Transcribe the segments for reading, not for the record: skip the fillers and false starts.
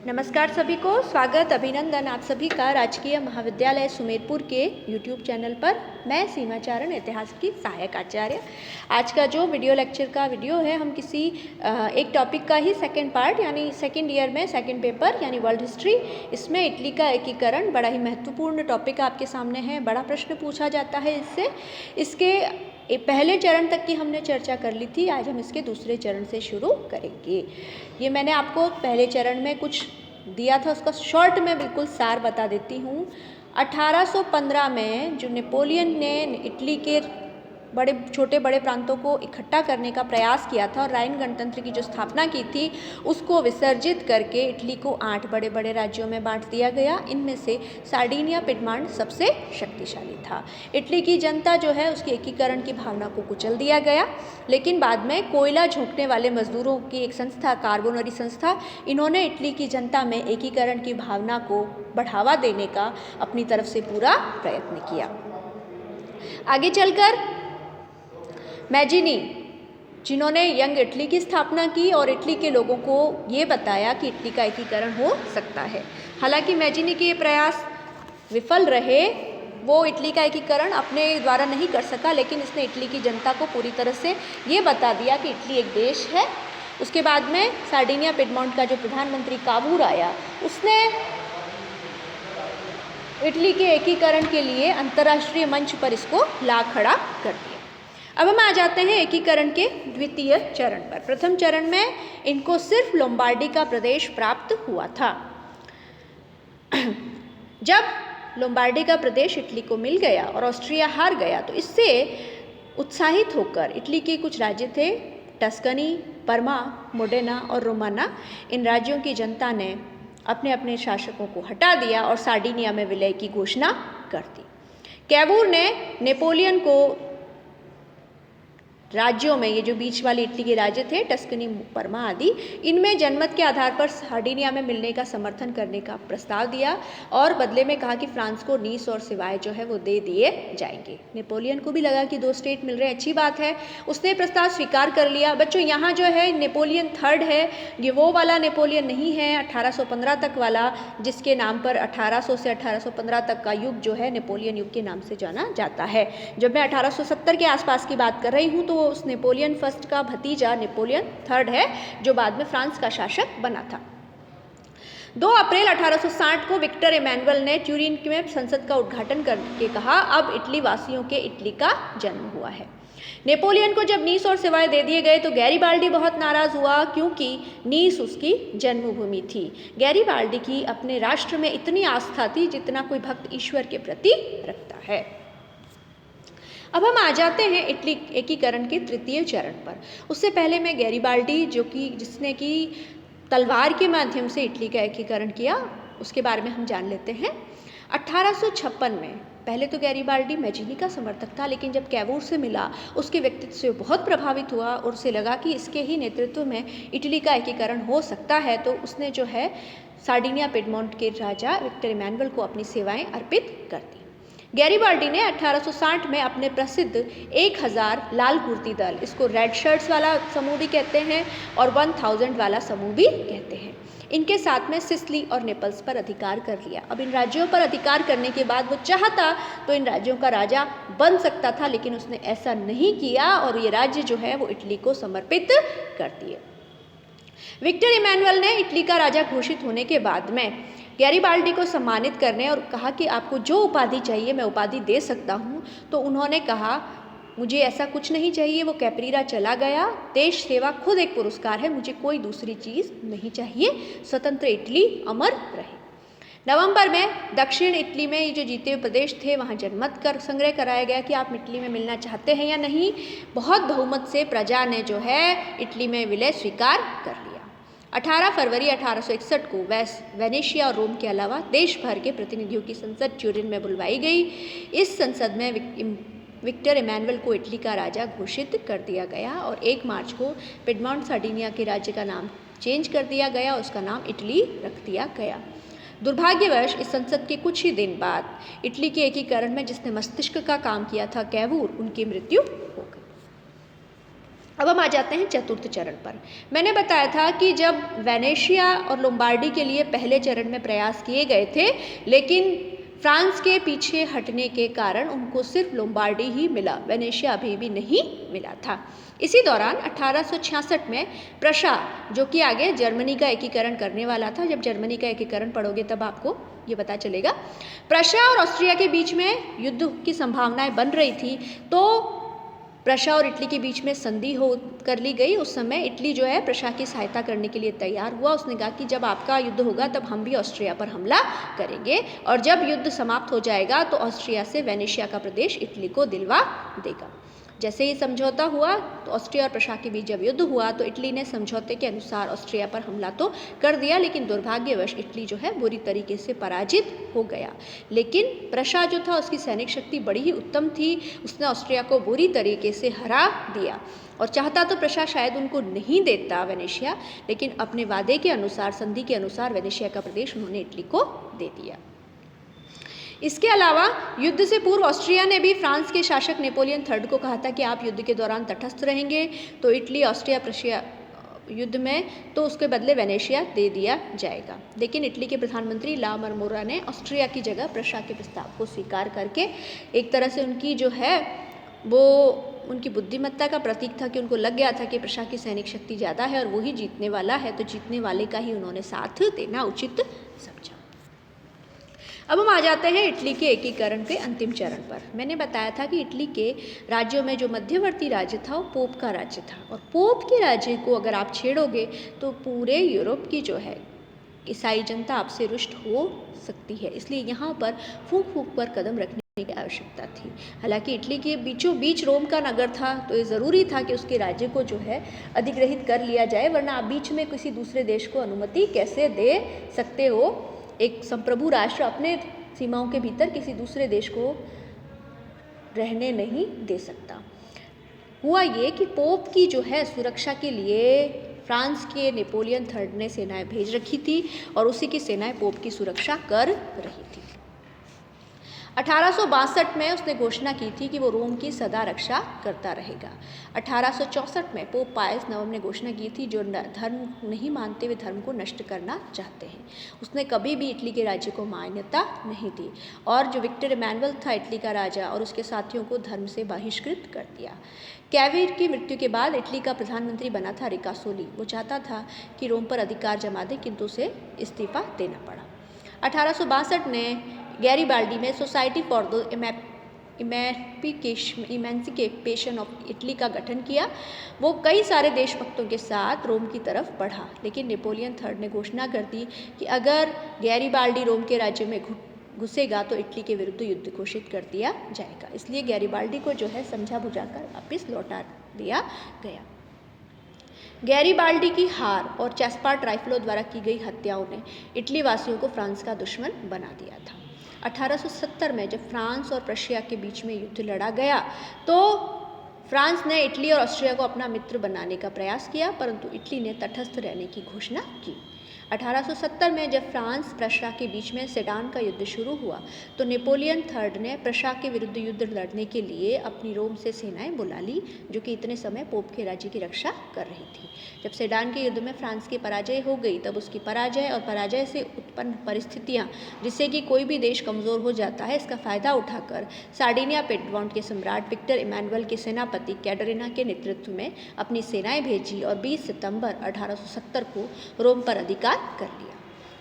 नमस्कार सभी को, स्वागत अभिनंदन आप सभी का राजकीय महाविद्यालय सुमेरपुर के YouTube चैनल पर। मैं सीमाचारण इतिहास की सहायक आचार्य। आज का जो वीडियो लेक्चर का वीडियो है, हम किसी एक टॉपिक का ही सेकंड पार्ट यानी सेकंड ईयर में सेकंड पेपर यानी वर्ल्ड हिस्ट्री, इसमें इटली का एकीकरण बड़ा ही महत्वपूर्ण टॉपिक आपके सामने है। बड़ा प्रश्न पूछा जाता है इससे। इसके पहले चरण तक की हमने चर्चा कर ली थी, आज हम इसके दूसरे चरण से शुरू करेंगे। ये मैंने आपको पहले चरण में कुछ दिया था, उसका शॉर्ट में बिल्कुल सार बता देती हूँ। 1815 में जो नेपोलियन ने इटली के बड़े छोटे बड़े प्रांतों को इकट्ठा करने का प्रयास किया था और राइन गणतंत्र की जो स्थापना की थी उसको विसर्जित करके इटली को 8 बड़े बड़े राज्यों में बांट दिया गया। इनमें से सार्डिनिया पिडमांट सबसे शक्तिशाली था। इटली की जनता जो है उसकी एकीकरण की भावना को कुचल दिया गया, लेकिन बाद में कोयला झोंकने वाले मजदूरों की एक संस्था, कार्बोनरी संस्था, इन्होंने इटली की जनता में एकीकरण की भावना को बढ़ावा देने का अपनी तरफ से पूरा प्रयत्न किया। आगे चलकर मैजिनी, जिन्होंने यंग इटली की स्थापना की और इटली के लोगों को ये बताया कि इटली का एकीकरण हो सकता है। हालांकि मैजिनी के ये प्रयास विफल रहे, वो इटली का एकीकरण अपने द्वारा नहीं कर सका, लेकिन इसने इटली की जनता को पूरी तरह से ये बता दिया कि इटली एक देश है। उसके बाद में सार्डिनिया पिडमांट का जो प्रधानमंत्री कावूर आया, उसने इटली के एकीकरण के लिए अंतर्राष्ट्रीय मंच पर इसको ला खड़ा कर दिया। अब हम आ जाते हैं एकीकरण के द्वितीय चरण पर। प्रथम चरण में इनको सिर्फ लोम्बार्डी का प्रदेश प्राप्त हुआ था। जब लोम्बार्डी का प्रदेश इटली को मिल गया और ऑस्ट्रिया हार गया, तो इससे उत्साहित होकर इटली के कुछ राज्य थे, टस्कनी, पर्मा, मोडेना और रोमाना, इन राज्यों की जनता ने अपने अपने शासकों को हटा दिया और सार्डिनिया में विलय की घोषणा कर दी। कैवूर ने नेपोलियन को राज्यों में, ये जो बीच वाली इटली के राज्य थे, टस्कनी, पर्मा आदि, इनमें जनमत के आधार पर सार्डिनिया में मिलने का समर्थन करने का प्रस्ताव दिया और बदले में कहा कि फ्रांस को नीस और सिवाय जो है वो दे दिए जाएंगे। नेपोलियन को भी लगा कि 2 स्टेट मिल रहे हैं, अच्छी बात है, उसने प्रस्ताव स्वीकार कर लिया। बच्चों, यहाँ जो है नेपोलियन थर्ड है, ये वो वाला नेपोलियन नहीं है 1815 तक वाला, जिसके नाम पर 1800 से 1815 तक का युग जो है नेपोलियन युग के नाम से जाना जाता है। जब मैं 1870 के आसपास की बात कर रही हूँ तो उस नेपोलियन फर्स्ट का भतीजा नेपोलियन थर्ड है, जो बाद में फ्रांस का शासक बना था। 2 अप्रैल 1860 को विक्टर इमैनुअल ने ट्यूरिन में संसद का उद्घाटन करके कहा, अब इटली वासियों के इटली का जन्म हुआ है। नेपोलियन को जब नीस और सिवाय दे दिए गए तो गैरीबाल्डी बहुत नाराज हुआ, क्योंकि नीस उसकी जन्मभूमि थी। गैरीबाल्डी की अपने राष्ट्र में इतनी आस्था थी जितना कोई भक्त ईश्वर के प्रति रखता है। अब हम आ जाते हैं इटली एकीकरण के तृतीय चरण पर। उससे पहले मैं गैरीबाल्डी, जिसने कि तलवार के माध्यम से इटली का एकीकरण किया, उसके बारे में हम जान लेते हैं। 1856 में पहले तो गैरीबाल्डी मैजिनी का समर्थक था, लेकिन जब कैवूर से मिला, उसके व्यक्तित्व से बहुत प्रभावित हुआ और उसे लगा कि इसके ही नेतृत्व में इटली का एकीकरण हो सकता है, तो उसने जो है सार्डिनिया पिडमांट के राजा विक्टर इमैनुअल को अपनी सेवाएं अर्पित कर दी। गैरीबाल्डी ने 1860 में अपने प्रसिद्ध 1000 लाल कुर्ती दल, इसको रेड शर्ट्स वाला समूह भी कहते हैं और 1000 वाला समूह भी कहते हैं, इनके साथ में सिसिली और नेपल्स पर अधिकार कर लिया। अब इन राज्यों पर अधिकार करने के बाद वो चाहता तो इन राज्यों का राजा बन सकता था, लेकिन उसने ऐसा नहीं किया और ये राज्य जो है वो इटली को समर्पित कर दिए। विक्टर इमैनुअल ने इटली का राजा घोषित होने के बाद में गैरीबाल्डी को सम्मानित करने और कहा कि आपको जो उपाधि चाहिए मैं उपाधि दे सकता हूँ, तो उन्होंने कहा मुझे ऐसा कुछ नहीं चाहिए। वो कैप्रीरा चला गया। देश सेवा खुद एक पुरस्कार है, मुझे कोई दूसरी चीज़ नहीं चाहिए, स्वतंत्र इटली अमर रहे। नवंबर में दक्षिण इटली में ये जो जीते हुए प्रदेश थे, वहाँ जनमत कर संग्रह कराया गया कि आप इटली में मिलना चाहते हैं या नहीं। बहुत बहुमत से प्रजा ने जो है इटली में विलय स्वीकार कर लिया। 18 फरवरी 1861 को वेनेशिया और रोम के अलावा देश भर के प्रतिनिधियों की संसद ट्यूरिन में बुलवाई गई। इस संसद में विक्टर इमैनुअल को इटली का राजा घोषित कर दिया गया और 1 मार्च को पिडमांट सार्डिनिया के राज्य का नाम चेंज कर दिया गया, उसका नाम इटली रख दिया गया। दुर्भाग्यवश इस संसद के कुछ ही दिन बाद इटली के एकीकरण में जिसने मस्तिष्क का काम किया था कैवूर, उनकी मृत्यु हो गई। अब हम आ जाते हैं चतुर्थ चरण पर। मैंने बताया था कि जब वेनेशिया और लोम्बार्डी के लिए पहले चरण में प्रयास किए गए थे, लेकिन फ्रांस के पीछे हटने के कारण उनको सिर्फ लोम्बार्डी ही मिला, वेनेशिया अभी भी नहीं मिला था। इसी दौरान 1866 में प्रशा, जो कि आगे जर्मनी का एकीकरण करने वाला था, जब जर्मनी का एकीकरण पढ़ोगे तब आपको ये पता चलेगा, प्रशा और ऑस्ट्रिया के बीच में युद्ध की संभावनाएं बन रही थी, तो प्रशा और इटली के बीच में संधि हो कर ली गई। उस समय इटली जो है प्रशा की सहायता करने के लिए तैयार हुआ। उसने कहा कि जब आपका युद्ध होगा तब हम भी ऑस्ट्रिया पर हमला करेंगे, और जब युद्ध समाप्त हो जाएगा तो ऑस्ट्रिया से वेनेशिया का प्रदेश इटली को दिलवा देगा। जैसे ही समझौता हुआ तो ऑस्ट्रिया और प्रशा के बीच जब युद्ध हुआ तो इटली ने समझौते के अनुसार ऑस्ट्रिया पर हमला तो कर दिया, लेकिन दुर्भाग्यवश इटली जो है बुरी तरीके से पराजित हो गया। लेकिन प्रशा जो था उसकी सैनिक शक्ति बड़ी ही उत्तम थी, उसने ऑस्ट्रिया को बुरी तरीके से हरा दिया, और चाहता तो प्रशा शायद उनको नहीं देता वेनेशिया, लेकिन अपने वादे के अनुसार, संधि के अनुसार वेनेशिया का प्रदेश उन्होंने इटली को दे दिया। इसके अलावा युद्ध से पूर्व ऑस्ट्रिया ने भी फ्रांस के शासक नेपोलियन III को कहा था कि आप युद्ध के दौरान तटस्थ रहेंगे तो इटली ऑस्ट्रिया प्रशिया युद्ध में तो उसके बदले वेनेशिया दे दिया जाएगा। लेकिन इटली के प्रधानमंत्री ला मरमोरा ने ऑस्ट्रिया की जगह प्रशा के प्रस्ताव को स्वीकार करके, एक तरह से उनकी जो है वो उनकी बुद्धिमत्ता का प्रतीक था कि उनको लग गया था कि प्रशा की सैनिक शक्ति ज़्यादा है और वही जीतने वाला है, तो जीतने वाले का ही उन्होंने साथ देना उचित समझा। अब हम आ जाते हैं इटली के एकीकरण के अंतिम चरण पर। मैंने बताया था कि इटली के राज्यों में जो मध्यवर्ती राज्य था वो पोप का राज्य था, और पोप के राज्य को अगर आप छेड़ोगे तो पूरे यूरोप की जो है ईसाई जनता आपसे रुष्ट हो सकती है, इसलिए यहाँ पर फूंक फूंक पर कदम रखने की आवश्यकता थी। हालांकि इटली के बीचों बीच रोम का नगर था, तो ये ज़रूरी था कि उसके राज्य को जो है अधिग्रहित कर लिया जाए, वरना आप बीच में किसी दूसरे देश को अनुमति कैसे दे सकते हो। एक संप्रभु राष्ट्र अपने सीमाओं के भीतर किसी दूसरे देश को रहने नहीं दे सकता। हुआ ये कि पोप की जो है सुरक्षा के लिए फ्रांस के नेपोलियन III ने सेनाएं भेज रखी थी, और उसी की सेनाएं पोप की सुरक्षा कर रही थी। 1862 में उसने घोषणा की थी कि वो रोम की सदा रक्षा करता रहेगा। 1864 में पोप पायस IX ने घोषणा की थी जो धर्म नहीं मानते हुए धर्म को नष्ट करना चाहते हैं। उसने कभी भी इटली के राज्य को मान्यता नहीं दी, और जो विक्टर इमैनुअल था इटली का राजा, और उसके साथियों को धर्म से बहिष्कृत कर दिया। कैविर की मृत्यु के बाद इटली का प्रधानमंत्री बना था रिकासोली। वो चाहता था कि रोम पर अधिकार जमा दे, किंतु उसे इस्तीफा देना पड़ा। 1862 ने गैरीबाल्डी में society for the emancipation of Italy का गठन किया। वो कई सारे देशभक्तों के साथ रोम की तरफ बढ़ा, लेकिन नेपोलियन III ने घोषणा कर दी कि अगर गैरीबाल्डी रोम के राज्य में घुसेगा तो इटली के विरुद्ध युद्ध घोषित कर दिया जाएगा। इसलिए गैरीबाल्डी को जो है समझा बुझाकर वापस लौटा दिया गया। गैरीबाल्डी की हार और चेस्पार ट्राइफलो द्वारा की गई हत्याओं ने इटली वासियों को फ्रांस का दुश्मन बना दिया था। 1870 में जब फ्रांस और प्रशिया के बीच में युद्ध लड़ा गया तो फ्रांस ने इटली और ऑस्ट्रिया को अपना मित्र बनाने का प्रयास किया, परंतु इटली ने तटस्थ रहने की घोषणा की। 1870 में जब फ्रांस प्रशा के बीच में सेडान का युद्ध शुरू हुआ तो नेपोलियन III ने प्रशा के विरुद्ध युद्ध लड़ने के लिए अपनी रोम से सेनाएं बुला ली, जो कि इतने समय पोप के राज्य की रक्षा कर रही थी। जब सेडान के युद्ध में फ्रांस की पराजय हो गई तब उसकी पराजय और पराजय से उत्पन्न परिस्थितियां, जिससे कि कोई भी देश कमज़ोर हो जाता है, इसका फ़ायदा उठाकर सार्डिनिया पेटवाउंट के सम्राट विक्टर इमैनुअल के सेनापति कैटरीना के नेतृत्व में अपनी सेनाएं भेजी और 20 सितंबर 1870 को रोम पर अधिकार कर लिया।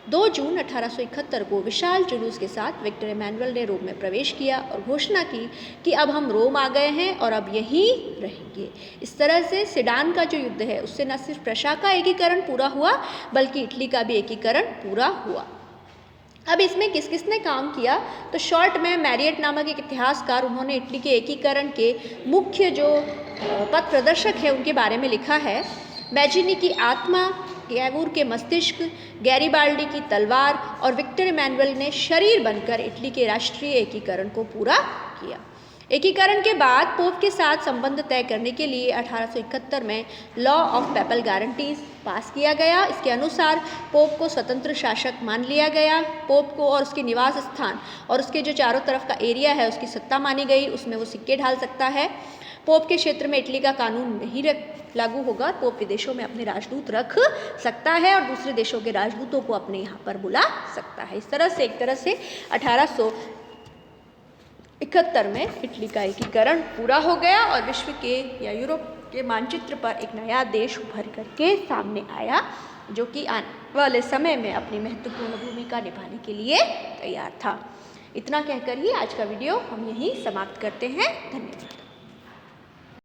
2 जून 1871 को विशाल जुलूस के साथ विक्टर इमैनुअल ने रोम में प्रवेश किया और घोषणा की कि अब हम रोम आ गए हैं और अब यहीं रहेंगे। इस तरह से सेडान का जो युद्ध है उससे न सिर्फ प्रशा का एकीकरण पूरा हुआ बल्कि इटली का भी एकीकरण पूरा हुआ। अब इसमें किस किसने काम किया, तो शॉर्ट में मैरियट नामक एक इतिहासकार, उन्होंने इटली के एकीकरण के मुख्य जो पथ प्रदर्शक है उनके बारे में लिखा है। मैजिनी की आत्मा, कैवूर के मस्तिष्क, गैरीबाल्डी की तलवार और विक्टर इमैनुअल ने शरीर बनकर इटली के राष्ट्रीय एकीकरण को पूरा किया। एकीकरण के बाद पोप के साथ संबंध तय करने के लिए 1871 में लॉ ऑफ पेपल गारंटीज पास किया गया। इसके अनुसार पोप को स्वतंत्र शासक मान लिया गया। पोप को और उसके निवास स्थान और उसके जो चारों तरफ का एरिया है उसकी सत्ता मानी गई, उसमें वो सिक्के ढाल सकता है। पोप के क्षेत्र में इटली का कानून नहीं लागू होगा। पोप विदेशों में अपने राजदूत रख सकता है और दूसरे देशों के राजदूतों को अपने यहाँ पर बुला सकता है। इस तरह से एक तरह से 1871 में इटली का एकीकरण पूरा हो गया और विश्व के या यूरोप के मानचित्र पर एक नया देश उभर करके सामने आया, जो कि आने वाले समय में अपनी महत्वपूर्ण भूमिका निभाने के लिए तैयार था। इतना कहकर ही आज का वीडियो हम यहीं समाप्त करते हैं। धन्यवाद।